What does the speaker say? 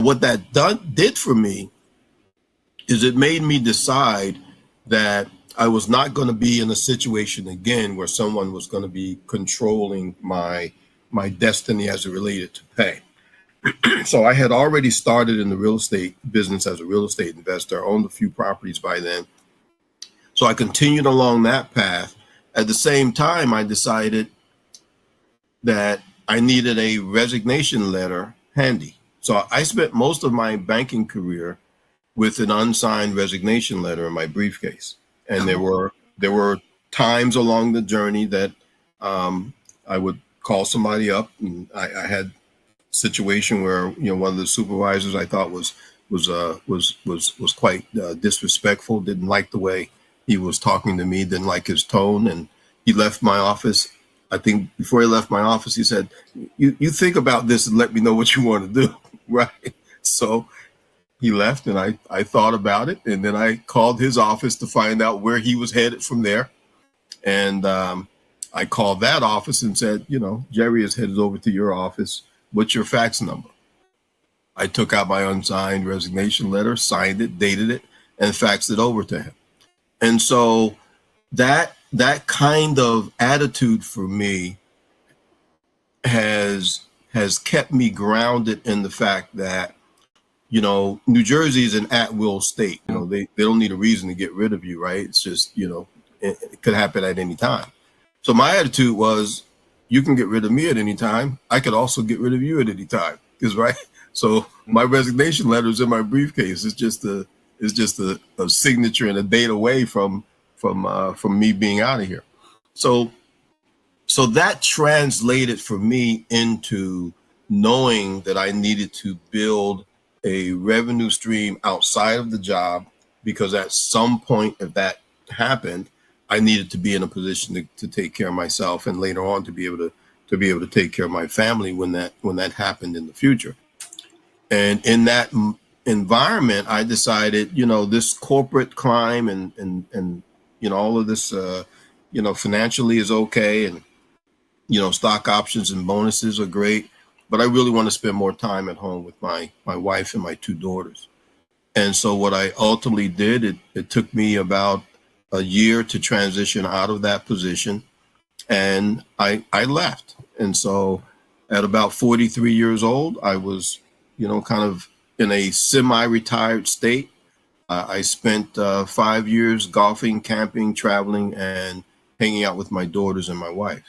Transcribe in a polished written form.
what that did for me is it made me decide that I was not going to be in a situation again where someone was going to be controlling my destiny as it related to pay. So I had already started in the real estate business as a real estate investor. I owned a few properties by then. So I continued along that path. At the same time, I decided that I needed a resignation letter handy. So I spent most of my banking career with an unsigned resignation letter in my briefcase. And there were times along the journey that I would call somebody up, and I had a situation where one of the supervisors I thought was quite disrespectful. Didn't like the way he was talking to me. Didn't like his tone, and he left my office. I think before he left my office, he said, "You think about this and let me know what you want to do." Right. So he left, and I thought about it, and then I called his office to find out where he was headed from there. And I called that office and said, Jerry is headed over to your office. What's your fax number? I took out my unsigned resignation letter, signed it, dated it, and faxed it over to him. And so that kind of attitude for me has kept me grounded in the fact that, New Jersey is an at-will state. They don't need a reason to get rid of you, right? It's just, it could happen at any time. So my attitude was, you can get rid of me at any time. I could also get rid of you at any time. Is right. So my resignation letter is in my briefcase. It's just a signature and a date away from me being out of here. So that translated for me into knowing that I needed to build a revenue stream outside of the job, because at some point, if that happened, I needed to be in a position to take care of myself, and later on to be able to take care of my family when that happened in the future. And in that environment, I decided, this corporate climb and all of this, financially is okay, and stock options and bonuses are great, but I really want to spend more time at home with my wife and my two daughters. And so what I ultimately did, it took me about a year to transition out of that position, and I left. And so at about 43 years old, I was, kind of in a semi-retired state. I spent 5 years golfing, camping, traveling, and hanging out with my daughters and my wife.